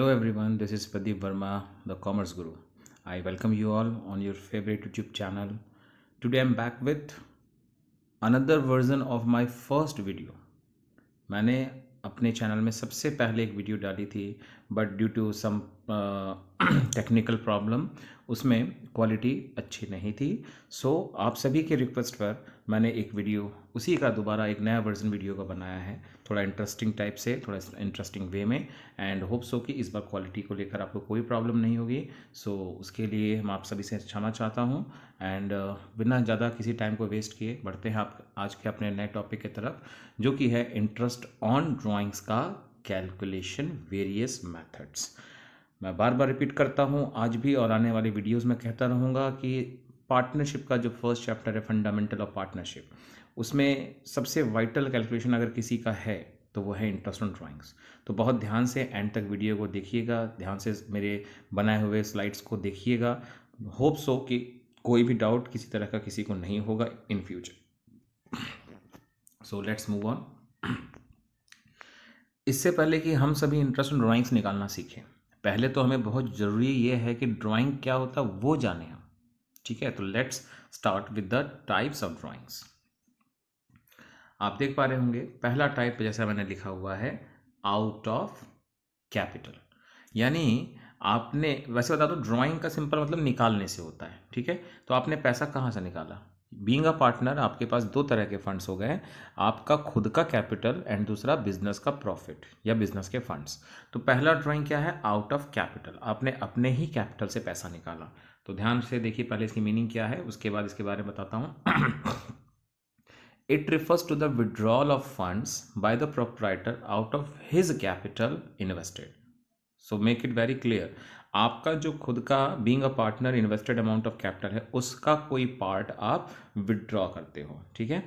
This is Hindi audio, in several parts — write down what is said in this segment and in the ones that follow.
Hello everyone, this is Pradeep Verma, the Commerce Guru. I welcome you all on your favorite YouTube channel. Today I'm back with another version of my first video. मैंने अपने चैनल में सबसे पहले एक वीडियो डाली थी but due to some technical problem उसमें क्वालिटी अच्छी नहीं थी। सो आप सभी के रिक्वेस्ट पर मैंने एक वीडियो उसी का दोबारा एक नया वर्जन वीडियो का बनाया है, थोड़ा इंटरेस्टिंग टाइप से, थोड़ा इंटरेस्टिंग वे में, एंड होप सो कि इस बार क्वालिटी को लेकर आपको कोई प्रॉब्लम नहीं होगी। सो उसके लिए हम आप सभी से क्षमा चाहता हूँ एंड बिना ज़्यादा किसी टाइम को वेस्ट किए बढ़ते हैं आप आज के अपने नए टॉपिक की तरफ, जो कि है इंटरेस्ट ऑन ड्राइंग्स का कैलकुलेशन वेरियस मेथड्स। मैं बार बार रिपीट करता हूँ आज भी और आने वाले वीडियोस में कहता रहूँगा कि पार्टनरशिप का जो फर्स्ट चैप्टर है फंडामेंटल ऑफ पार्टनरशिप, उसमें सबसे वाइटल कैलकुलेशन अगर किसी का है तो वो है इंटरेस्ट ऑन ड्राइंग्स। तो बहुत ध्यान से एंड तक वीडियो को देखिएगा, ध्यान से मेरे बनाए हुए स्लाइड्स को देखिएगा। होप सो कि कोई भी डाउट किसी तरह का किसी को नहीं होगा in future. So let's move on. इससे पहले कि हम सभी इंटरेस्ट ऑन ड्राइंग्स निकालना सीखें, पहले तो हमें बहुत ज़रूरी ये है कि ड्राइंग क्या होता है वो जाने हम। ठीक है, तो let's start with the types of drawings. आप देख पा रहे होंगे पहला टाइप जैसा मैंने लिखा हुआ है आउट ऑफ कैपिटल, यानी आपने वैसे बता दो ड्राइंग का सिंपल मतलब निकालने से होता है। ठीक है, तो आपने पैसा कहाँ से निकाला? बीइंग अ पार्टनर आपके पास दो तरह के फंड्स हो गए, आपका खुद का कैपिटल एंड दूसरा बिजनेस का प्रॉफिट या बिजनेस के फंड्स। तो पहला ड्राइंग क्या है? आउट ऑफ कैपिटल, आपने अपने ही कैपिटल से पैसा निकाला। तो ध्यान से देखिए पहले इसकी मीनिंग क्या है, उसके बाद इसके बारे में बताता हूँ। It refers to the withdrawal of funds by the proprietor out of his capital invested. So make it very clear, आपका जो खुद का being a partner invested amount of capital है उसका कोई पार्ट आप विदड्रॉ करते हो। ठीक है,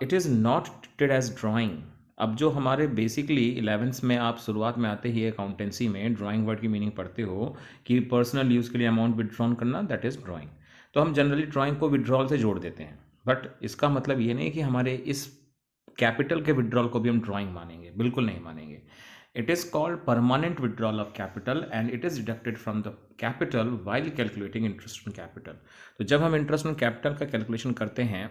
it is not treated as drawing. अब जो हमारे बेसिकली 11th में आप शुरुआत में आते ही अकाउंटेंसी में ड्राइंग वर्ड की मीनिंग पढ़ते हो कि पर्सनल यूज़ के लिए अमाउंट विदड्रॉन करना, दैट इज़ ड्राइंग। तो हम जनरली ड्राइंग को विदड्रॉल से जोड़ देते हैं, बट इसका मतलब ये नहीं कि हमारे इस कैपिटल के विड्रॉल को भी हम ड्राइंग मानेंगे, बिल्कुल नहीं मानेंगे। It is called permanent withdrawal of capital and it is deducted from the capital while calculating interest on capital. तो जब हम इंटरेस्ट ऑन कैपिटल का कैलकुलेशन करते हैं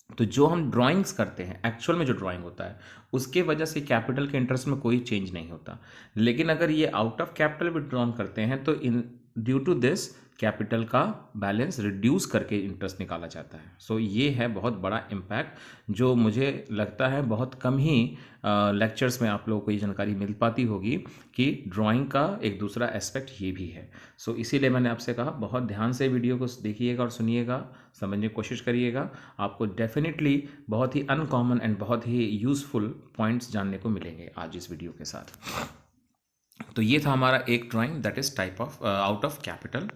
तो जो हम ड्राइंग्स करते हैं एक्चुअल में जो ड्राइंग होता है उसके वजह से कैपिटल के इंटरेस्ट में कोई चेंज नहीं होता। लेकिन अगर ये आउट ऑफ कैपिटल विड्रॉन करते हैं तो in due to this capital का बैलेंस रिड्यूस करके इंटरेस्ट निकाला जाता है। सो ये है बहुत बड़ा इम्पैक्ट जो मुझे लगता है बहुत कम ही लेक्चर्स में आप लोगों को ये जानकारी मिल पाती होगी कि ड्राइंग का एक दूसरा एस्पेक्ट ये भी है। सो इसीलिए मैंने आपसे कहा बहुत ध्यान से वीडियो को देखिएगा और सुनिएगा, समझने की कोशिश करिएगा। आपको डेफिनेटली बहुत ही अनकॉमन एंड बहुत ही यूज़फुल पॉइंट्स जानने को मिलेंगे आज इस वीडियो के साथ। तो ये था हमारा एक drawing that is type of out of capital.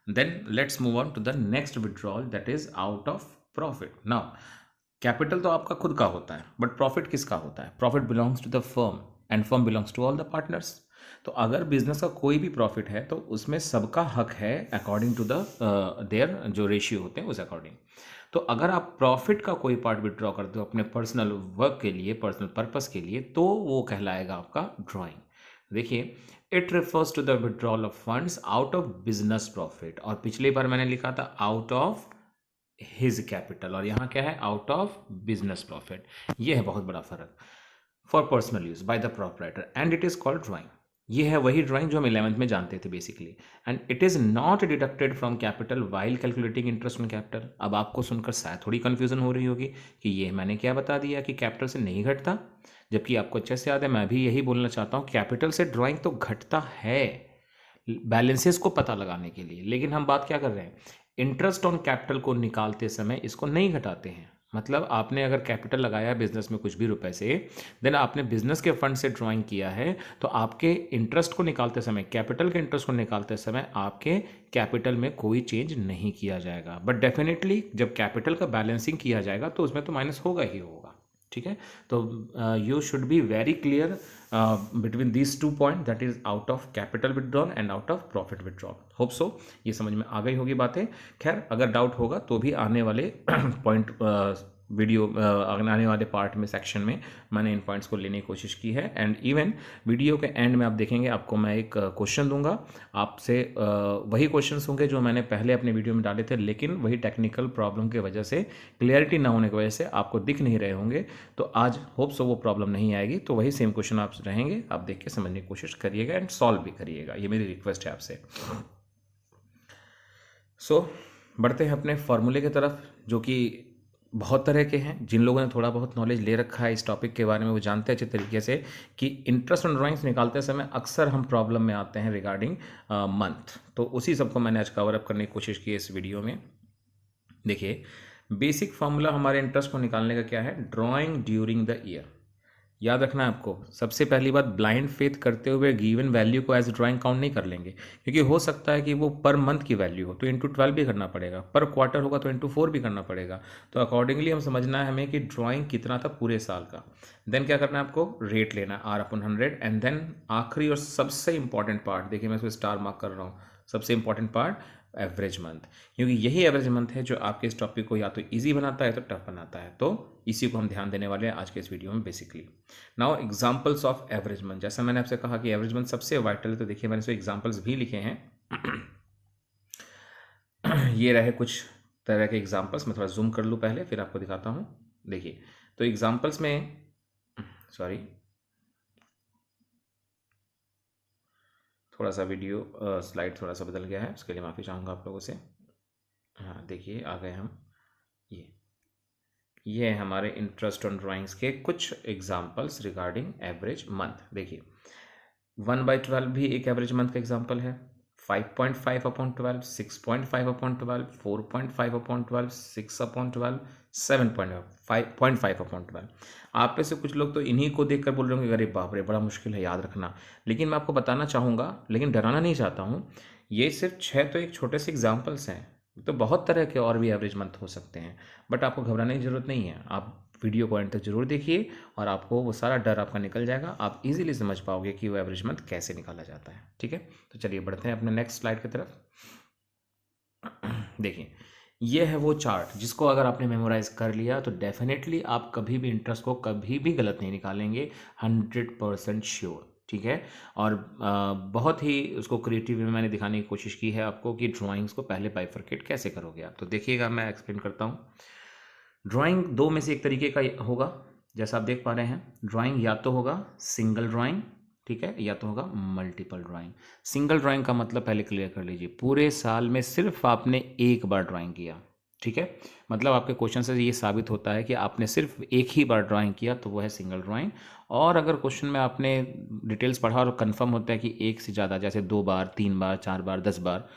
Then let's move on to the next withdrawal that is out of profit. Now capital तो आपका खुद का होता है बट प्रॉफिट किसका होता है? Profit belongs to the firm and firm belongs to all the partners. तो अगर बिजनेस का कोई भी प्रॉफिट है तो उसमें सबका हक है अकॉर्डिंग टू द देयर जो रेशियो होते हैं उस अकॉर्डिंग। तो अगर आप प्रॉफिट का कोई पार्ट विड्रॉ करते हो अपने पर्सनल वर्क के लिए, पर्सनल पर्पस के लिए, तो वो कहलाएगा आपका ड्राइंग। देखिए, it refers to the withdrawal of funds out of business profit, और पिछली बार मैंने लिखा था आउट ऑफ हिज कैपिटल, और यहाँ क्या है? Out of business profit. ये है बहुत बड़ा फर्क। For personal use by the proprietor and it is called drawing. ये है वही ड्राइंग जो हम 11th में जानते थे basically. And it is not deducted from capital while calculating interest on capital. अब आपको सुनकर शायद थोड़ी कन्फ्यूजन हो रही होगी कि ये मैंने क्या बता दिया कि कैपिटल से नहीं घटता, जबकि आपको अच्छे से याद है मैं भी यही बोलना चाहता हूँ, कैपिटल से ड्राइंग तो घटता है बैलेंसेस को पता लगाने के लिए। लेकिन हम बात क्या कर रहे हैं? इंटरेस्ट ऑन कैपिटल को निकालते समय इसको नहीं घटाते हैं। मतलब आपने अगर कैपिटल लगाया है बिजनेस में कुछ भी रुपए से, देन आपने बिजनेस के फंड से ड्राइंग किया है, तो आपके इंटरेस्ट को निकालते समय, कैपिटल के इंटरेस्ट को निकालते समय आपके कैपिटल में कोई चेंज नहीं किया जाएगा। बट डेफिनेटली जब कैपिटल का बैलेंसिंग किया जाएगा तो उसमें तो माइनस होगा ही होगा। ठीक है, तो you should be very clear between these two point, that is out of capital withdrawal and out of profit withdrawal. Hope so ये समझ में आ गई होगी बातें। खैर अगर डाउट होगा तो भी आने वाले पॉइंट वीडियो आने वाले पार्ट में सेक्शन में मैंने इन पॉइंट्स को लेने की कोशिश की है। एंड इवन वीडियो के एंड में आप देखेंगे आपको मैं एक क्वेश्चन दूंगा, आपसे वही क्वेश्चंस होंगे जो मैंने पहले अपने वीडियो में डाले थे, लेकिन वही टेक्निकल प्रॉब्लम की वजह से, क्लियरिटी ना होने की वजह से आपको दिख नहीं रहे होंगे। तो आज होप सो वो प्रॉब्लम नहीं आएगी, तो वही सेम क्वेश्चन आप रहेंगे, आप देख के समझने की कोशिश करिएगा एंड सॉल्व भी करिएगा, ये मेरी रिक्वेस्ट है आपसे। सो बढ़ते हैं अपने फॉर्मूले की तरफ, जो कि बहुत तरह के हैं। जिन लोगों ने थोड़ा बहुत नॉलेज ले रखा है इस टॉपिक के बारे में वो जानते हैं अच्छे तरीके से कि इंटरेस्ट ऑन ड्राइंग्स निकालते समय अक्सर हम प्रॉब्लम में आते हैं रिगार्डिंग मंथ। तो उसी सबको मैंने आज कवर अप करने की कोशिश की है इस वीडियो में। देखिए, बेसिक फार्मूला हमारे इंटरेस्ट को निकालने का क्या है, ड्राइंग ड्यूरिंग द ईयर। याद रखना है आपको, सबसे पहली बात, ब्लाइंड फेथ करते हुए गिवन वैल्यू को एज ड्राइंग काउंट नहीं कर लेंगे, क्योंकि हो सकता है कि वो पर मंथ की वैल्यू हो तो इंटू 12 भी करना पड़ेगा, पर क्वार्टर होगा तो इंटू 4 भी करना पड़ेगा। तो अकॉर्डिंगली हम समझना है हमें कि ड्राइंग कितना था पूरे साल का। देन क्या करना है आपको, रेट लेना है R/100। एंड देन आखिरी और सबसे इंपॉर्टेंट पार्ट, देखिए मैं इसको स्टार मार्क कर रहा हूँ, सबसे इंपॉर्टेंट पार्ट एवरेज मंथ, क्योंकि यही एवरेज मंथ है जो आपके इस टॉपिक को या तो इजी बनाता है तो टफ बनाता है। तो इसी को हम ध्यान देने वाले हैं आज के इस वीडियो में basically. Now examples of average month, जैसा मैंने आपसे कहा कि एवरेज मंथ सबसे वाइटल है, तो देखिए मैंने इसमें एग्जांपल्स भी लिखे हैं। ये रहे कुछ तरह के एग्जांपल्स, मैं थोड़ा जूम कर लूँ पहले फिर आपको दिखाता हूँ। देखिए, तो एग्जांपल्स में, सॉरी थोड़ा सा वीडियो स्लाइड थोड़ा सा बदल गया है, उसके लिए माफ़ी चाहूँगा आप लोगों से। हाँ देखिए, आ गए हम। ये है हमारे इंटरेस्ट ऑन ड्राइंग्स के कुछ एग्जांपल्स रिगार्डिंग एवरेज मंथ। देखिए, 1/12 भी एक एवरेज मंथ का एग्जांपल है, 5.5/12, 6.5/12, 4.5/12, 6/12, 7.5/12। आप में से कुछ लोग तो इन्हीं को देखकर बोल रहे होंगे अरे बाप रे बड़ा मुश्किल है याद रखना, लेकिन मैं आपको बताना चाहूँगा, लेकिन डराना नहीं चाहता हूँ। ये सिर्फ 6 तो एक छोटे से एग्जाम्पल्स हैं, तो बहुत तरह के और भी एवरेज मंथ हो सकते हैं। बट आपको घबराने की ज़रूरत नहीं है, आप वीडियो को एंड तक जरूर देखिए और आपको वो सारा डर आपका निकल जाएगा, आप इजीली समझ पाओगे कि वो एवरेज मंथ कैसे निकाला जाता है। ठीक है, तो चलिए बढ़ते हैं अपने नेक्स्ट स्लाइड की तरफ। देखिए, ये है वो चार्ट जिसको अगर आपने मेमोराइज कर लिया तो डेफिनेटली आप कभी भी इंटरेस्ट को कभी भी गलत नहीं निकालेंगे, 100% श्योर। ठीक है, और बहुत ही उसको क्रिएटिव में मैंने दिखाने की कोशिश की है आपको कि ड्राइंग्स को पहले बाइफरकेट कैसे करोगे आप। तो देखिएगा, मैं एक्सप्लेन करता हूँ। ड्राइंग दो में से एक तरीके का होगा, जैसा आप देख पा रहे हैं। ड्राइंग या तो होगा सिंगल ड्राइंग, ठीक है, या तो होगा मल्टीपल ड्राइंग। सिंगल ड्राइंग का मतलब पहले क्लियर कर लीजिए, पूरे साल में सिर्फ आपने एक बार ड्राइंग किया। ठीक है, मतलब आपके क्वेश्चन से ये साबित होता है कि आपने सिर्फ एक ही बार ड्राइंग किया, तो वो है सिंगल ड्राइंग। और अगर क्वेश्चन में आपने डिटेल्स पढ़ा और कंफर्म होता है कि एक से ज़्यादा, जैसे 2 बार, 3 बार, 4 बार, 10 बार,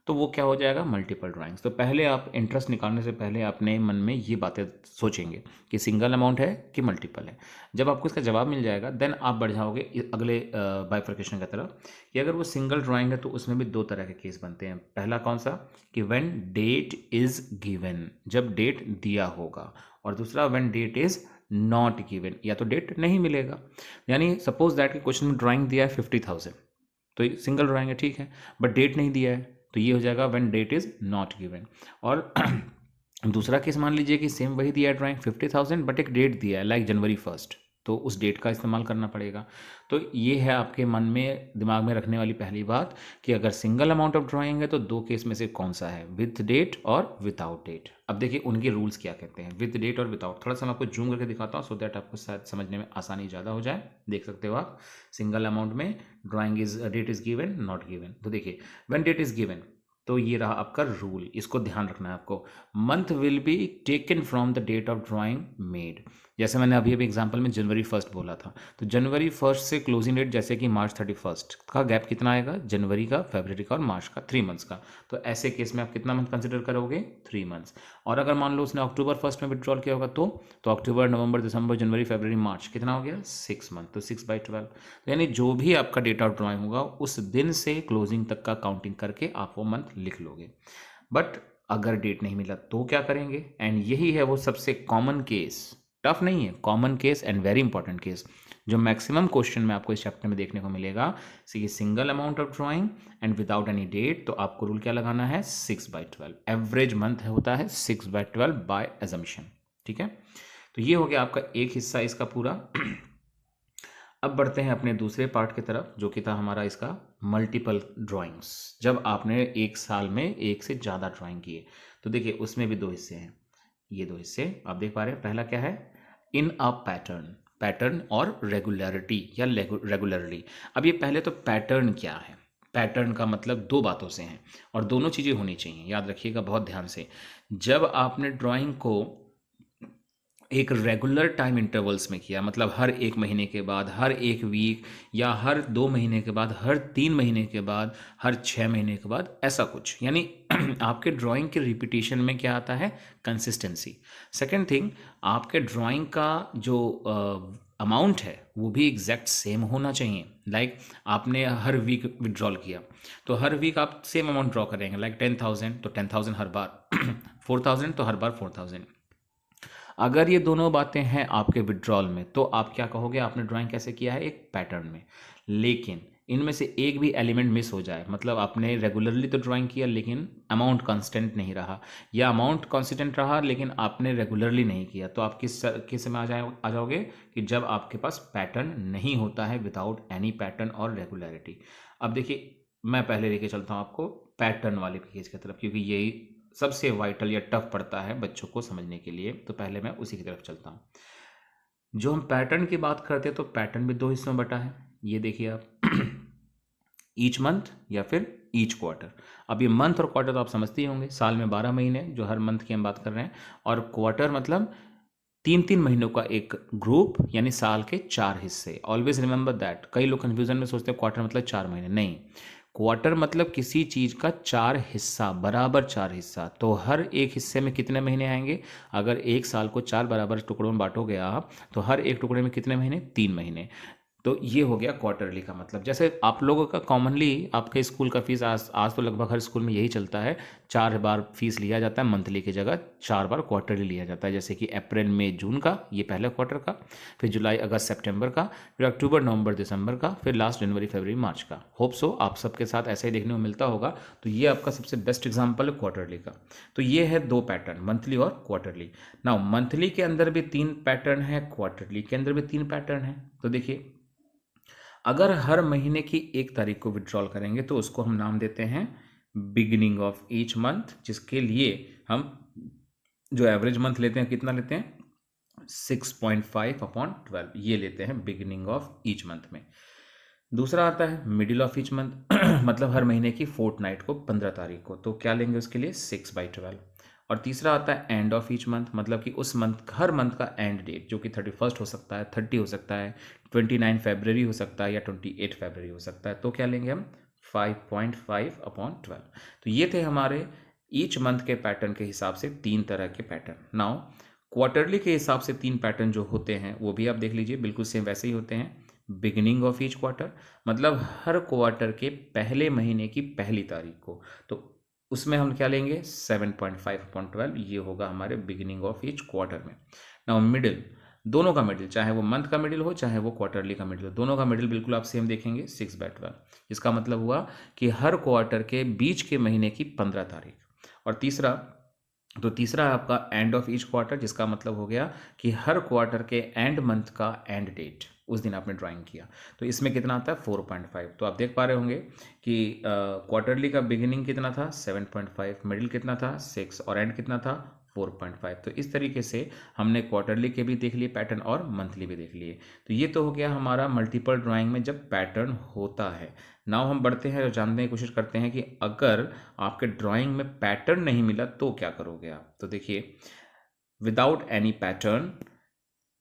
तो वो क्या हो जाएगा, मल्टीपल ड्राइंग्स। तो पहले आप इंटरेस्ट निकालने से पहले अपने मन में ये बातें सोचेंगे कि सिंगल अमाउंट है कि मल्टीपल है। जब आपको इसका जवाब मिल जाएगा देन आप बढ़ जाओगे अगले बाइफर्केशन की तरफ, कि अगर वो सिंगल ड्राइंग है तो उसमें भी दो तरह के केस बनते हैं। पहला कौन सा, कि व्हेन डेट इज गिवन, जब डेट दिया होगा, और दूसरा when date is not given, या तो डेट नहीं मिलेगा। यानी सपोज दैट कि क्वेश्चन में ड्राइंग दिया है 50,000, तो सिंगल ड्राइंग है, ठीक है, बट डेट नहीं दिया है, तो ये हो जाएगा when date is not given. और दूसरा केस मान लीजिए कि सेम वही दिया है ड्राइंग 50,000, बट एक डेट दिया है लाइक जनवरी 1, तो उस डेट का इस्तेमाल करना पड़ेगा। तो ये है आपके मन में दिमाग में रखने वाली पहली बात कि अगर सिंगल अमाउंट ऑफ ड्राइंग है तो दो केस में से कौन सा है, विथ डेट और विदाउट डेट। अब देखिए उनके रूल्स क्या कहते हैं, विथ डेट और विदाउट। थोड़ा सा मैं आपको जूम करके दिखाता हूँ सो दैट आपको शायद समझने में आसानी ज़्यादा हो जाए। देख सकते हो आप, सिंगल अमाउंट में drawing is date is given, not given. तो देखिए व्हेन डेट इज गिवन, तो ये रहा आपका रूल, इसको ध्यान रखना है आपको। Month will be taken from the date of drawing made. जैसे मैंने अभी अभी एग्जांपल में जनवरी 1 बोला था, तो जनवरी 1 से क्लोजिंग डेट जैसे कि मार्च 31 का गैप कितना आएगा, जनवरी का, फरवरी का और मार्च का, 3 मंथ्स का। तो ऐसे केस में आप कितना मंथ कंसिडर करोगे, 3 मंथ्स। और अगर मान लो उसने अक्टूबर 1 में विड्रॉल किया होगा तो अक्टूबर, नवंबर, दिसंबर, जनवरी, फरवरी, मार्च कितना हो गया, 6 मंथ। तो 6/12, तो यानी जो भी आपका डेट ऑफ ड्राइंग होगा उस दिन से क्लोजिंग तक का काउंटिंग करके आप वो मंथ लिख लोगे। बट अगर डेट नहीं मिला तो क्या करेंगे, एंड यही है वो सबसे कॉमन केस, टफ नहीं है, common case and very important case, जो मैक्सिमम क्वेश्चन में आपको इस चैप्टर में देखने को मिलेगा। Single amount of drawing and without any date, तो आपको रूल क्या लगाना है, 6/12। एवरेज मंथ होता है 6/12 बाय एजम्पशन। ठीक है, तो ये हो गया आपका एक हिस्सा इसका पूरा। अब बढ़ते हैं अपने दूसरे पार्ट की तरफ, जो कि था हमारा इसका मल्टीपल ड्राइंग्स। जब आपने एक साल में एक से ज़्यादा ड्राइंग किए, तो देखिए उसमें भी दो हिस्से हैं। ये दो हिस्से आप देख पा रहे हैं। पहला क्या है, इन अ पैटर्न, पैटर्न और रेगुलरिटी या रेगुलरली। अब ये पहले तो पैटर्न क्या है, पैटर्न का मतलब दो बातों से है और दोनों चीज़ें होनी चाहिए, याद रखिएगा बहुत ध्यान से। जब आपने ड्राइंग को एक रेगुलर टाइम इंटरवल्स में किया, मतलब हर एक महीने के बाद, हर एक वीक, या हर 2 महीने के बाद, हर 3 महीने के बाद, हर 6 महीने के बाद, ऐसा कुछ, यानी आपके ड्राइंग के रिपीटेशन में क्या आता है, कंसिस्टेंसी। सेकंड थिंग, आपके ड्राइंग का जो अमाउंट है वो भी एग्जैक्ट सेम होना चाहिए। लाइक आपने हर वीक विड्रॉल किया, तो हर वीक आप सेम अमाउंट ड्रॉ करेंगे। लाइक 10,000 तो 10,000 हर बार, 4,000 तो हर बार 4,000। अगर ये दोनों बातें हैं आपके विड्रॉल में, तो आप क्या कहोगे, आपने ड्राइंग कैसे किया है, एक पैटर्न में। लेकिन इनमें से एक भी एलिमेंट मिस हो जाए, मतलब आपने रेगुलरली तो ड्राइंग किया लेकिन अमाउंट कांस्टेंट नहीं रहा, या अमाउंट कांस्टेंट रहा लेकिन आपने रेगुलरली नहीं किया, तो आप किस में आ जाओगे कि जब आपके पास पैटर्न नहीं होता है, विदाउट एनी पैटर्न और रेगुलरिटी। अब देखिए, मैं पहले लेके चलता हूँ आपको पैटर्न वाले पेज की तरफ, क्योंकि यही सबसे वाइटल या टफ पड़ता है बच्चों को समझने के लिए, तो पहले मैं उसी की तरफ चलता हूँ। जो हम पैटर्न की बात करते हैं, तो पैटर्न भी दो हिस्सों में बटा है। ये देखिए आप, ईच मंथ या फिर ईच क्वार्टर। अब ये मंथ और क्वार्टर तो आप समझते ही होंगे, साल में 12 महीने, जो हर मंथ की हम बात कर रहे हैं, और क्वार्टर मतलब 3-3 महीनों का एक ग्रुप, यानी साल के 4 हिस्से। Always remember that. कई लोग कंफ्यूजन में सोचते हैं क्वार्टर मतलब 4 महीने, नहीं, क्वार्टर मतलब किसी चीज़ का 4 हिस्सा, बराबर 4 हिस्सा। तो हर एक हिस्से में कितने महीने आएंगे, अगर एक साल को 4 बराबर टुकड़ों में बांटोगे आप, तो हर एक टुकड़े में कितने महीने, 3 महीने। तो ये हो गया क्वार्टरली का मतलब। जैसे आप लोगों का कॉमनली आपके स्कूल का फीस आज तो लगभग हर स्कूल में यही चलता है, 4 बार फीस लिया जाता है मंथली की जगह, 4 बार क्वार्टरली लिया जाता है। जैसे कि अप्रैल मई जून का, ये पहले क्वार्टर का, फिर जुलाई अगस्त सितंबर का, फिर अक्टूबर नवंबर दिसंबर का, फिर लास्ट जनवरी फरवरी मार्च का। होप सो आप सबके साथ ऐसा ही देखने को मिलता होगा। तो ये आपका सबसे बेस्ट एग्जाम्पल है क्वार्टरली का। तो ये है दो पैटर्न, मंथली और क्वार्टरली। नाउ मंथली के अंदर भी 3 पैटर्न है, क्वार्टरली के अंदर भी 3 पैटर्न है। तो देखिए, अगर हर महीने की 1 तारीख को विड्रॉल करेंगे, तो उसको हम नाम देते हैं बिगिनिंग ऑफ ईच मंथ, जिसके लिए हम जो एवरेज मंथ लेते हैं, कितना लेते हैं, 6.5/12, ये लेते हैं बिगिनिंग ऑफ ईच मंथ में। दूसरा आता है मिडिल ऑफ ईच मंथ, मतलब हर महीने की फोर्टनाइट को, 15 तारीख को, तो क्या लेंगे उसके लिए, 6/12। और तीसरा आता है एंड ऑफ ईच मंथ, मतलब कि उस मंथ, हर मंथ का एंड डेट, जो कि 31 हो सकता है, 30 हो सकता है, 29 फरवरी हो सकता है, या 28 फरवरी हो सकता है, तो क्या लेंगे हम, 5.5/12। तो ये थे हमारे ईच मंथ के पैटर्न के हिसाब से 3 तरह के पैटर्न। नाउ क्वार्टरली के हिसाब से 3 पैटर्न जो होते हैं, वो भी आप देख लीजिए, बिल्कुल सेम वैसे ही होते हैं। बिगिनिंग ऑफ ईच क्वार्टर, मतलब हर क्वार्टर के पहले महीने की पहली तारीख को, तो उसमें हम क्या लेंगे, 7.5/12, ये होगा हमारे बिगिनिंग ऑफ ईच क्वार्टर में। नाउ मिडिल, दोनों का मिडिल, चाहे वो मंथ का मिडिल हो चाहे वो क्वार्टरली का मिडिल हो, दोनों का मिडिल बिल्कुल आप सेम देखेंगे, 6/12। इसका मतलब हुआ कि हर क्वार्टर के बीच के महीने की 15 तारीख। और तीसरा है आपका एंड ऑफ ईच क्वार्टर, जिसका मतलब हो गया कि हर क्वार्टर के एंड मंथ का एंड डेट, उस दिन आपने ड्राइंग किया, तो इसमें कितना आता है, 4.5। तो आप देख पा रहे होंगे कि क्वार्टरली का बिगिनिंग कितना था, 7.5, मिडिल कितना था, 6, और एंड कितना था, 4.5। तो इस तरीके से हमने क्वार्टरली के भी देख लिए पैटर्न और मंथली भी देख लिए। तो ये तो हो गया हमारा मल्टीपल ड्राइंग में जब पैटर्न होता है। नाउ हम बढ़ते हैं और जानने की कोशिश करते हैं कि अगर आपके ड्राइंग में पैटर्न नहीं मिला तो क्या करोगे आप। तो देखिए, विदाउट एनी पैटर्न,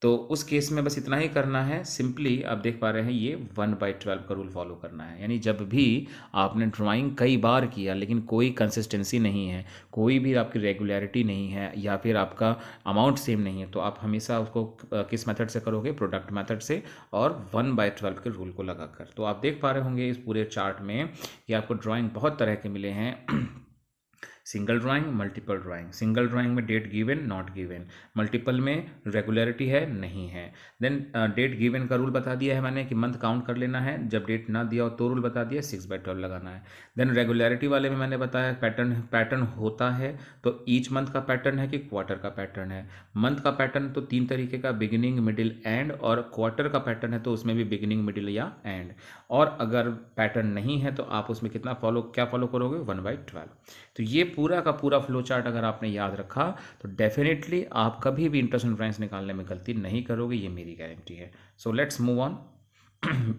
तो उस केस में बस इतना ही करना है, सिंपली आप देख पा रहे हैं ये 1/12 का रूल फॉलो करना है। यानी जब भी आपने ड्राइंग कई बार किया लेकिन कोई कंसिस्टेंसी नहीं है, कोई भी आपकी रेगुलरिटी नहीं है, या फिर आपका अमाउंट सेम नहीं है, तो आप हमेशा उसको किस मेथड से करोगे, प्रोडक्ट मेथड से, और 1/12 के रूल को लगाकर। तो आप देख पा रहे होंगे इस पूरे चार्ट में कि आपको ड्राइंग बहुत तरह के मिले हैं single drawing, multiple drawing, single drawing में date given not given, multiple में रेगुलरिटी है नहीं है। देन डेट गिवन का रूल बता दिया है मैंने कि मंथ काउंट कर लेना है, जब डेट ना दिया हो तो रूल बता दिया 6/12 लगाना है। देन रेगुलरिटी वाले में मैंने बताया पैटर्न होता है तो ईच मंथ का पैटर्न है कि क्वार्टर का पैटर्न है। मंथ का पैटर्न तो 3 तरीके का, बिगिनिंग मिडिल एंड, और क्वार्टर का पैटर्न है तो उसमें भी बिगिनिंग मिडिल या एंड। और अगर पैटर्न नहीं है तो आप उसमें क्या फॉलो करोगे 1/12। तो ये पूरा का पूरा फ्लो चार्ट अगर आपने याद रखा तो डेफिनेटली आप कभी भी इंटरेस्ट एंड ड्राइंग्स निकालने में गलती नहीं करोगे, ये मेरी गारंटी है। सो लेट्स मूव ऑन,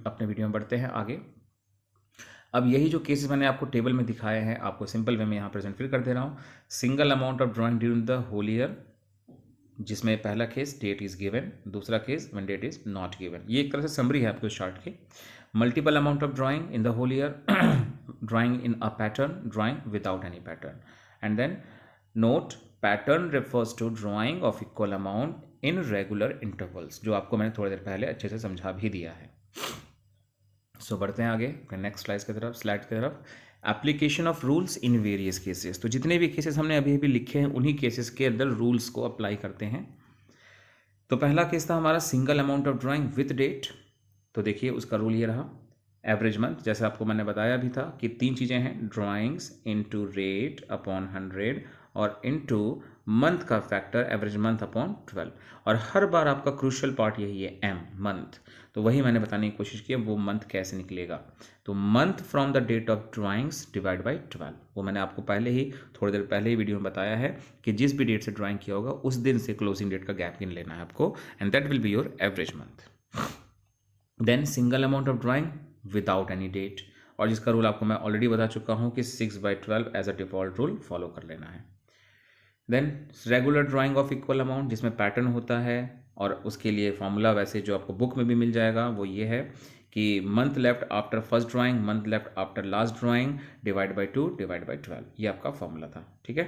अपने वीडियो में बढ़ते हैं आगे। अब यही जो केसेस मैंने आपको टेबल में दिखाए हैं, आपको सिंपल वे में यहाँ प्रेजेंट फिर कर दे रहा हूँ। Single amount of drawing during the whole year, जिसमें पहला केस डेट इज गिवन, दूसरा case when date is not given. ये एक तरह से समरी है आपके चार्ट की। Multiple amount of drawing in the whole year, drawing in a pattern, drawing without any pattern. And then note, pattern refers to drawing of equal amount in regular intervals, जो आपको मैंने थोड़ी देर पहले अच्छे से समझा भी दिया है। सो बढ़ते हैं आगे नेक्स्ट स्लाइड की तरफ। Application of rules in various cases, तो जितने भी केसेस हमने अभी अभी लिखे हैं उन्हीं केसेस के अंदर रूल्स को अप्लाई करते हैं। तो पहला केस था हमारा single amount of drawing with date. तो देखिए उसका रूल ये रहा, एवरेज मंथ, जैसे आपको मैंने बताया भी था कि 3 चीज़ें हैं, ड्राइंग्स इनटू रेट अपॉन 100 और इनटू मंथ का फैक्टर एवरेज मंथ अपॉन 12। और हर बार आपका क्रूशियल पार्ट यही है, एम, मंथ। तो वही मैंने बताने की कोशिश की, वो मंथ कैसे निकलेगा। तो month from the date of drawings divide by 12, वो मैंने आपको थोड़ी देर पहले ही वीडियो में बताया है कि जिस भी डेट से ड्राइंग किया होगा उस दिन से क्लोजिंग डेट का गैप गिन लेना है आपको, and that will be your average month. Then single amount of drawing without any date, और जिसका रूल आपको मैं ऑलरेडी बता चुका हूँ कि 6/12 as a default rule follow कर लेना है। Then regular drawing of equal amount, जिसमें पैटर्न होता है, और उसके लिए फॉर्मूला वैसे जो आपको बुक में भी मिल जाएगा वो ये है कि month left after first drawing, month left after last drawing, divide by 2 divide by 12, ये आपका फॉर्मूला था। ठीक है,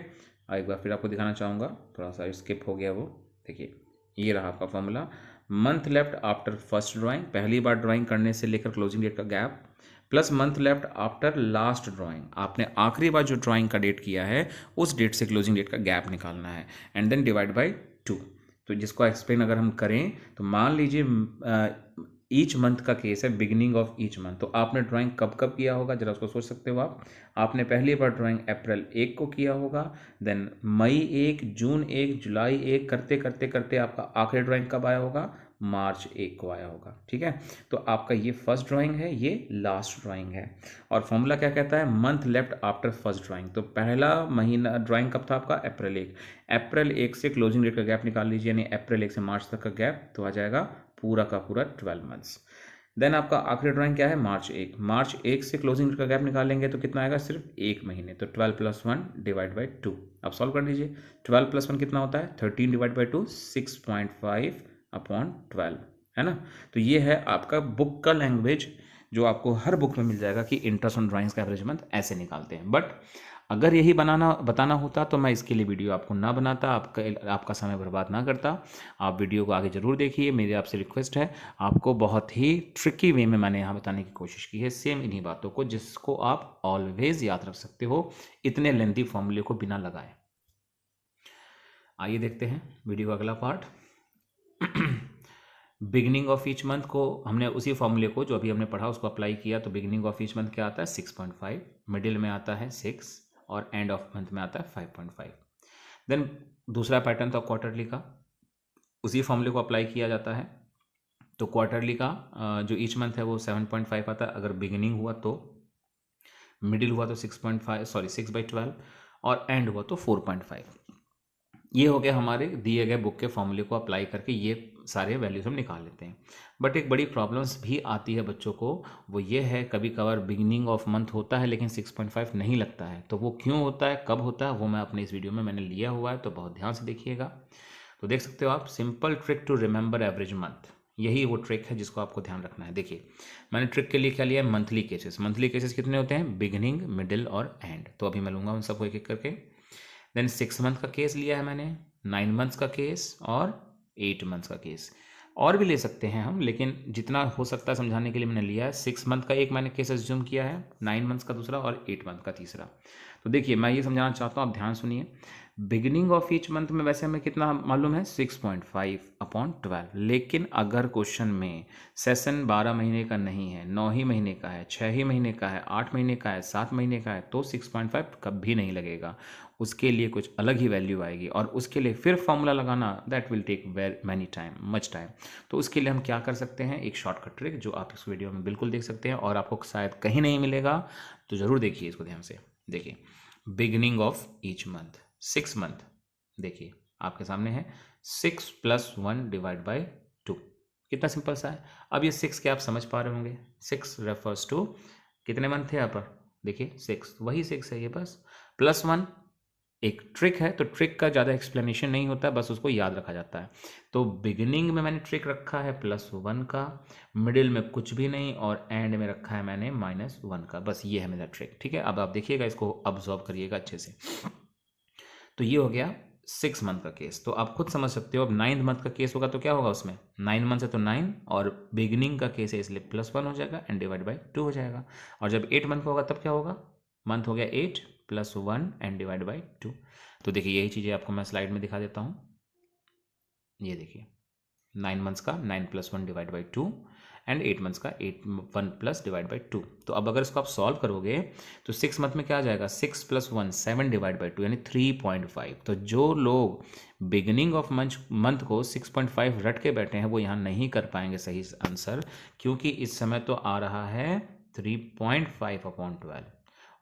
एक बार फिर आपको दिखाना चाहूँगा, थोड़ा सा स्किप हो गया वो। देखिए ये रहा आपका formula, month left after first drawing, पहली बार ड्राइंग करने से लेकर क्लोजिंग डेट का gap, plus month left after last drawing, आपने आखिरी बार जो ड्राइंग का डेट किया है उस डेट से क्लोजिंग डेट का गैप निकालना है, एंड देन डिवाइड बाई 2। तो जिसको एक्सप्लेन अगर हम करें तो मान लीजिए ईच मंथ का केस है, बिगिनिंग ऑफ ईच मंथ, तो आपने ड्राइंग कब कब किया होगा जरा उसको सोच सकते हो आप। आपने पहली बार ड्राइंग अप्रैल 1 को किया होगा, देन मई 1, जून 1, जुलाई 1 करते करते करते आपका आखिरी ड्राइंग कब आया होगा, मार्च 1 को आया होगा। ठीक है, तो आपका ये फर्स्ट ड्राइंग है, ये लास्ट ड्राइंग है। और फॉर्मूला क्या कहता है, month left after first drawing, तो पहला महीना ड्राइंग कब था आपका, अप्रैल 1, अप्रैल 1 से क्लोजिंग डेट का गैप निकाल लीजिए, यानी अप्रैल 1 से मार्च तक का गैप, तो आ जाएगा पूरा का पूरा 12 मंथ्स। देन आपका आखिरी ड्राइंग क्या है, मार्च 1, मार्च 1 से क्लोजिंग डेट का गैप निकालेंगे तो कितना आएगा, सिर्फ 1 महीने, तो 12 + 1 डिवाइड बाई 2। अब सॉल्व कर लीजिए, 12 + 1 कितना होता है, 13 डिवाइड बाई 2, 6.5 अपॉन 12, है ना। तो ये है आपका बुक का लैंग्वेज, जो आपको हर बुक में मिल जाएगा कि इंटरेस्ट ऑन ड्राइंग्स का एवरेज मंथ ऐसे निकालते हैं। बट अगर यही बताना होता तो मैं इसके लिए वीडियो आपको ना बनाता, आपका समय बर्बाद ना करता। आप वीडियो को आगे ज़रूर देखिए, मेरी आपसे रिक्वेस्ट है। आपको बहुत ही ट्रिकी वे में मैंने यहाँ बताने की कोशिश की है, सेम इन्हीं बातों को, जिसको आप ऑलवेज याद रख सकते हो इतने लेंथी फॉर्मूले को बिना लगाए। आइए देखते हैं वीडियो का अगला part. Beginning of each month को हमने उसी फॉर्मूले को जो अभी हमने पढ़ा उसको अप्लाई किया, तो बिगिनिंग ऑफ ईच मंथ क्या आता है, 6.5, मिडिल में आता है 6 और एंड ऑफ मंथ में आता है 5.5। देन दूसरा पैटर्न था क्वार्टरली का, उसी फॉर्मूले को अप्लाई किया जाता है। तो क्वार्टरली का जो ईच मंथ है वो 7.5 आता है अगर बिगिनिंग हुआ तो, मिडिल हुआ तो 6/12 और एंड हुआ तो 4.5। ये हो गया हमारे दिए गए बुक के फॉर्मूले को अप्लाई करके ये सारे वैल्यूज हम निकाल लेते हैं। बट एक बड़ी प्रॉब्लम्स भी आती है बच्चों को, वो ये है कभी कभार बिगिनिंग ऑफ मंथ होता है लेकिन 6.5 नहीं लगता है। तो वो क्यों होता है, कब होता है, वो मैं अपने इस वीडियो में मैंने लिया हुआ है, तो बहुत ध्यान से देखिएगा। तो देख सकते हो आप, simple trick to remember average month, यही वो ट्रिक है जिसको आपको ध्यान रखना है। देखिए मैंने ट्रिक के लिए क्या लिया है, मंथली केसेस। मंथली केसेस कितने होते हैं, बिगिनिंग, मिडिल और एंड। तो अभी मैं लूँगा उन सबको एक एक करके। देन 6 मंथ का केस लिया है मैंने, 9 मंथ्स का केस और 8 मंथ्स का केस। और भी ले सकते हैं हम, लेकिन जितना हो सकता है समझाने के लिए मैंने लिया है। 6 मंथ का एक मैंने केस एज्यूम किया है, 9 मंथ्स का दूसरा और 8 मंथ का तीसरा। तो देखिए मैं ये समझाना चाहता हूँ, आप ध्यान सुनिए। बिगिनिंग ऑफ ईच मंथ में वैसे हमें कितना मालूम है 6.5/12, लेकिन अगर क्वेश्चन में सेशन 12 महीने का नहीं है, 9 ही महीने का है, 6 ही महीने का है, 8 महीने का है, 7 महीने का है, तो 6.5 कभी नहीं लगेगा। उसके लिए कुछ अलग ही वैल्यू आएगी और उसके लिए फिर फॉर्मूला लगाना that will take very many time, much time. तो उसके लिए हम क्या कर सकते हैं, एक शॉर्टकट ट्रिक जो आप इस वीडियो में बिल्कुल देख सकते हैं और आपको शायद कहीं नहीं मिलेगा, तो ज़रूर देखिए इसको ध्यान से। देखिए beginning of each month 6 month, देखिए आपके सामने है 6 + 1 / 2। कितना सिंपल सा है। अब ये 6 के आप समझ पा रहे होंगे, 6 रेफर्स टू कितने मंथ थे यहाँ पर, देखिए 6, वही 6 है ये, बस +1 एक ट्रिक है। तो ट्रिक का ज़्यादा एक्सप्लेनेशन नहीं होता, बस उसको याद रखा जाता है। तो बिगिनिंग में मैंने ट्रिक रखा है +1 का, मिडिल में कुछ भी नहीं और एंड में रखा है मैंने -1 का, बस ये है मेरा ट्रिक। ठीक है, अब आप देखिएगा, इसको ऑब्जर्व करिएगा अच्छे से। तो ये हो गया 6 मंथ का केस। तो आप खुद समझ सकते हो, अब 9th मंथ का केस होगा तो क्या होगा उसमें, 9 मंथ है तो 9, और बिगिनिंग का केस है इसलिए +1 हो जाएगा एंड /2 हो जाएगा। और जब 8 मंथ का होगा तब क्या होगा, मंथ हो गया 8 + 1 एंड /2। तो देखिए यही चीज़ें आपको मैं स्लाइड में दिखा देता हूँ। ये देखिए 9 मंथ्स का 9 + 1 / 2 एंड 8 मंथ्स का 1 प्लस / 2। तो अब अगर इसको आप सॉल्व करोगे तो 6 मंथ में क्या आ जाएगा, 6 + 1 7 / 2 यानी 3.5। तो जो लोग बिगिनिंग ऑफ मंथ को 6.5 रट के बैठे हैं वो यहाँ नहीं कर पाएंगे सही आंसर, क्योंकि इस समय तो आ रहा है 3.5/12।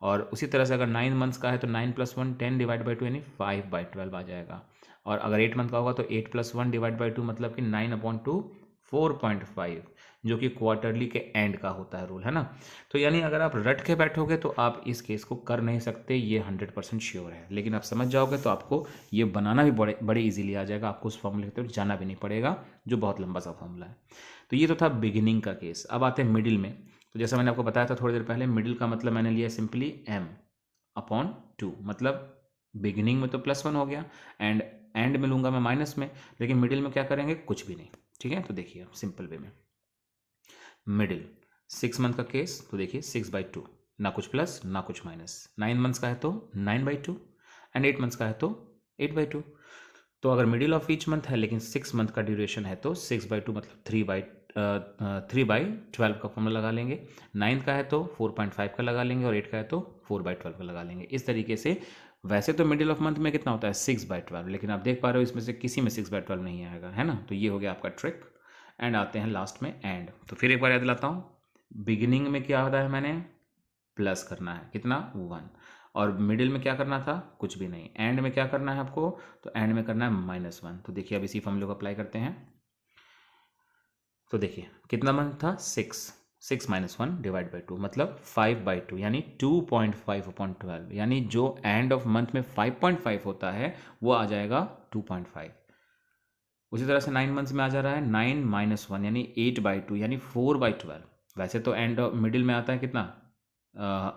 और उसी तरह से अगर 9 मंथ्स का है तो 9 + 1 10 / 2 यानी 5/12 आ जाएगा। और अगर 8 मंथ का होगा तो 8 + 1 / 2 मतलब कि 9/2 4.5, जो कि क्वार्टरली के एंड का होता है रूल, है ना। तो यानी अगर आप रट के बैठोगे तो आप इस केस को कर नहीं सकते, ये 100% श्योर है। लेकिन आप समझ जाओगे तो आपको ये बनाना भी बड़े इजीली आ जाएगा, आपको उस फॉर्मूले की तरफ जाना भी नहीं पड़ेगा, जो बहुत लंबा सा फॉर्मूला है। तो ये तो था बिगिनिंग का केस। अब आते हैं मिडिल में। तो जैसा मैंने आपको बताया था थोड़ी देर पहले, मिडिल का मतलब मैंने लिया सिंपली m/2, मतलब बिगिनिंग में तो +1 हो गया एंड में लूंगा मैं माइनस में, लेकिन मिडिल में क्या करेंगे, कुछ भी नहीं। ठीक है, तो देखिए सिंपल वे में मिडिल 6 मंथ का केस, तो देखिए 6/2, ना कुछ प्लस ना कुछ माइनस। 9 मंथ्स का है तो 9/2 एंड 8 मंथ्स का है तो 8/2। तो अगर मिडिल ऑफ ईच मंथ है लेकिन 6 मंथ का ड्यूरेशन है तो 6/2 मतलब 3/12 का फॉर्मूला लगा लेंगे। 9 का है तो 4.5 का लगा लेंगे और 8 का है तो 4/12 का लगा लेंगे। इस तरीके से वैसे तो मिडिल ऑफ मंथ में कितना होता है 6/12, लेकिन आप देख पा रहे हो इसमें से किसी में 6/12 नहीं आएगा, है ना। तो ये हो गया आपका ट्रिक। एंड आते हैं लास्ट में एंड। तो फिर एक बार याद दिलाता हूँ, बिगिनिंग में क्या होता है, मैंने प्लस करना है कितना 1, और मिडिल में क्या करना था, कुछ भी नहीं। एंड में क्या करना है आपको, तो एंड में करना है -1। तो देखिए अब इसी फॉर्मूले को अप्लाई करते हैं। तो देखिए कितना मंथ था 6 -1 / 2 मतलब 5/2 यानी 2.5/12, यानी जो एंड ऑफ मंथ में 5.5 होता है वो आ जाएगा 2.5। उसी तरह से 9 मंथ्स में आ जा रहा है 9 - 1 यानी 8/2 यानी 4/12। वैसे तो एंड मिडिल में आता है कितना,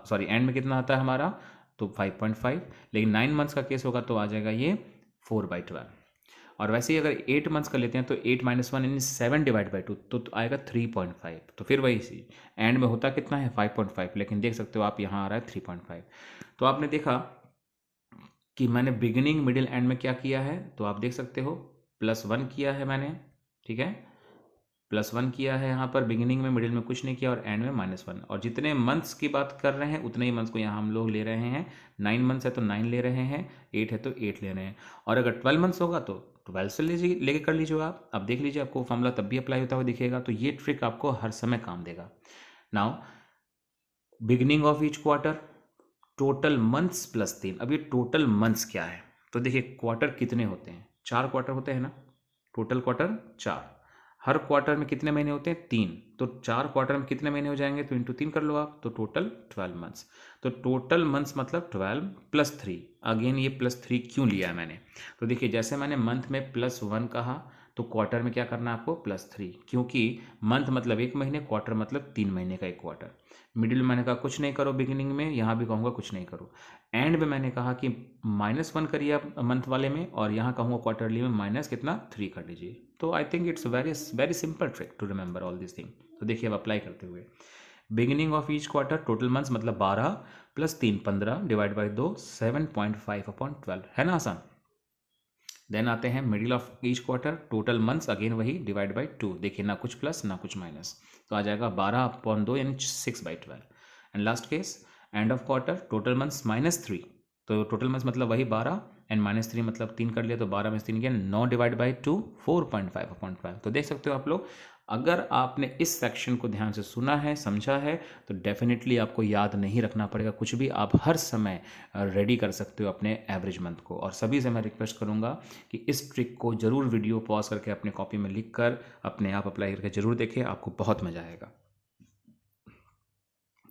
सॉरी एंड में कितना आता है हमारा, तो 5.5, लेकिन 9 मंथ्स का केस होगा तो आ जाएगा ये 4/12। और वैसे ही अगर 8 मंथ्स का लेते हैं तो 8 - 1 यानी 7 / 2 तो आएगा 3.5। तो फिर वही सी एंड में होता कितना है 5.5, लेकिन देख सकते हो आप यहाँ आ रहा है 3.5। तो आपने देखा कि मैंने बिगिनिंग मिडिल एंड में क्या किया है, तो आप देख सकते हो +1 किया है मैंने, ठीक है, +1 किया है यहाँ पर बिगिनिंग में, मिडिल में कुछ नहीं किया और एंड में -1। और जितने मंथ्स की बात कर रहे हैं उतने ही मंथ्स को यहाँ हम लोग ले रहे हैं। 9 मंथ्स है तो 9 ले रहे हैं, 8 है तो 8 ले रहे हैं, और अगर 12 मंथ्स होगा तो 12 से लीजिए, लेके कर लीजिए आप। अब देख लीजिए आपको फॉर्मूला तब भी अप्लाई होता हुआ दिखेगा। तो ये ट्रिक आपको हर समय काम देगा। Now beginning of each quarter, total months +3। अब ये टोटल मंथ्स क्या है, तो देखिए क्वार्टर कितने होते हैं, 4 क्वार्टर होते हैं ना, टोटल क्वार्टर 4। हर क्वार्टर में कितने महीने होते हैं 3, तो 4 क्वार्टर में कितने महीने हो जाएंगे, तो इंटू 3 कर लो आप, तो टोटल 12 मंथ्स। तो टोटल मंथ्स मतलब 12 + 3। अगेन ये +3 क्यों लिया है मैंने, तो देखिए जैसे मैंने मंथ में +1 कहा तो क्वार्टर में क्या करना है आपको +3, क्योंकि मंथ मतलब 1 महीने, क्वार्टर मतलब 3 महीने का एक क्वार्टर। मिडिल में मैंने कहा कुछ नहीं करो बिगिनिंग में, यहाँ भी कहूँगा कुछ नहीं करो। एंड में मैंने कहा कि -1 करिए आप मंथ वाले में, और यहाँ कहूँगा क्वार्टरली में माइनस कितना 3 कर लीजिए। तो I think it's very very simple trick to remember all this thing. तो देखिए अब अप्लाई करते हुए, beginning of each quarter total months मतलब 12 प्लस 3 15 डिवाइड बाई 2 7.5/12 है ना आसान। देन आते हैं middle of each quarter, total months again वही डिवाइड बाई 2, देखिए ना कुछ प्लस ना कुछ माइनस, तो आ जाएगा 12/2 यानी 6/12। And last case end of quarter, total months -3, तो टोटल मंथ्स मतलब वही 12 एंड -3 मतलब 3 कर लिया, तो 12 में 3 गया, 9 डिवाइड बाई 2 4.5/12। तो देख सकते हो आप लोग, अगर आपने इस सेक्शन को ध्यान से सुना है, समझा है, तो डेफिनेटली आपको याद नहीं रखना पड़ेगा कुछ भी, आप हर समय रेडी कर सकते हो अपने एवरेज मंथ को। और सभी से मैं रिक्वेस्ट करूंगा कि इस ट्रिक को जरूर वीडियो पॉज करके अपने कॉपी में लिख कर अपने आप अप्लाई करके जरूर देखें, आपको बहुत मजा आएगा।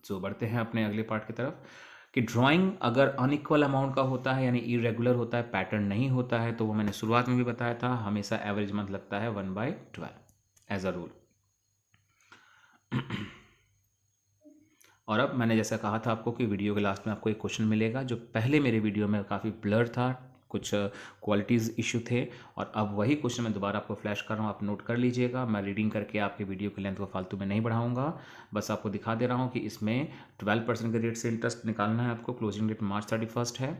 सो बढ़ते हैं अपने अगले पार्ट की तरफ कि ड्राइंग अगर अनइक्वल अमाउंट का होता है यानी इरेगुलर होता है, पैटर्न नहीं होता है, तो वो मैंने शुरुआत में भी बताया था, हमेशा एवरेज मंथ लगता है 1/12 एज अ रूल। और अब मैंने जैसा कहा था आपको कि वीडियो के लास्ट में आपको एक क्वेश्चन मिलेगा, जो पहले मेरे वीडियो में काफ़ी ब्लर था, कुछ क्वालिटीज़ इशू थे, और अब वही क्वेश्चन मैं दोबारा आपको फ्लैश कर रहा हूँ, आप नोट कर लीजिएगा। मैं रीडिंग करके आपके वीडियो की लेंथ को फालतू में नहीं बढ़ाऊंगा, बस आपको दिखा दे रहा हूँ कि इसमें 12% के रेट से इंटरेस्ट निकालना है आपको। क्लोजिंग डेट March 31 है।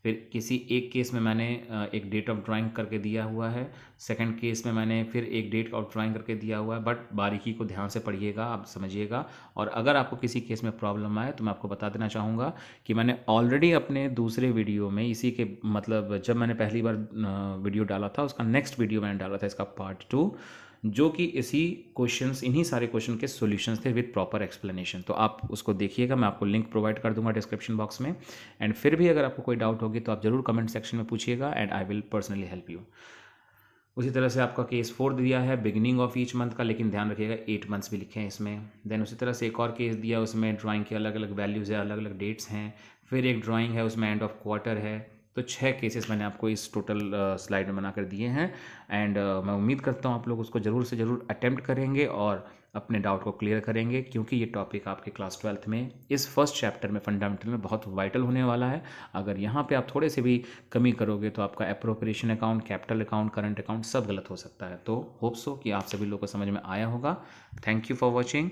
फिर किसी एक केस में मैंने एक डेट ऑफ ड्राइंग करके दिया हुआ है, सेकंड केस में मैंने फिर एक डेट ऑफ ड्राइंग करके दिया हुआ है, बट बारीकी को ध्यान से पढ़िएगा, आप समझिएगा। और अगर आपको किसी केस में प्रॉब्लम आए तो मैं आपको बता देना चाहूँगा कि मैंने ऑलरेडी अपने दूसरे वीडियो में इसी के मतलब जब मैंने पहली बार वीडियो डाला था, उसका नेक्स्ट वीडियो मैंने डाला था, इसका पार्ट 2, जो कि इसी क्वेश्चंस, इन्हीं सारे क्वेश्चन के सॉल्यूशंस थे विद प्रॉपर एक्सप्लेनेशन। तो आप उसको देखिएगा, मैं आपको लिंक प्रोवाइड कर दूंगा डिस्क्रिप्शन बॉक्स में। एंड फिर भी अगर आपको कोई डाउट होगी तो आप ज़रूर कमेंट सेक्शन में पूछिएगा, and I will personally help you. उसी तरह से आपका केस 4 दिया है बिगिनिंग ऑफ ईच मंथ का, लेकिन ध्यान रखिएगा 8 मंथ्स भी लिखे हैं इसमें। देन उसी तरह से एक और केस दिया, उसमें ड्राइंग के अलग अलग वैल्यूज़ है, अलग अलग डेट्स हैं। फिर एक ड्राइंग है, उसमें एंड ऑफ क्वार्टर है। तो 6 केसेस मैंने आपको इस टोटल स्लाइड में बनाकर दिए हैं। एंड मैं उम्मीद करता हूँ आप लोग उसको ज़रूर से ज़रूर अटेम्प्ट करेंगे और अपने डाउट को क्लियर करेंगे, क्योंकि ये टॉपिक आपके क्लास 12th में इस फर्स्ट चैप्टर में फंडामेंटल में बहुत वाइटल होने वाला है। अगर यहाँ पे आप थोड़े से भी कमी करोगे तो आपका appropriation account, capital account, current account सब गलत हो सकता है। तो होप सो कि आप सभी लोगों को समझ में आया होगा। Thank you for watching.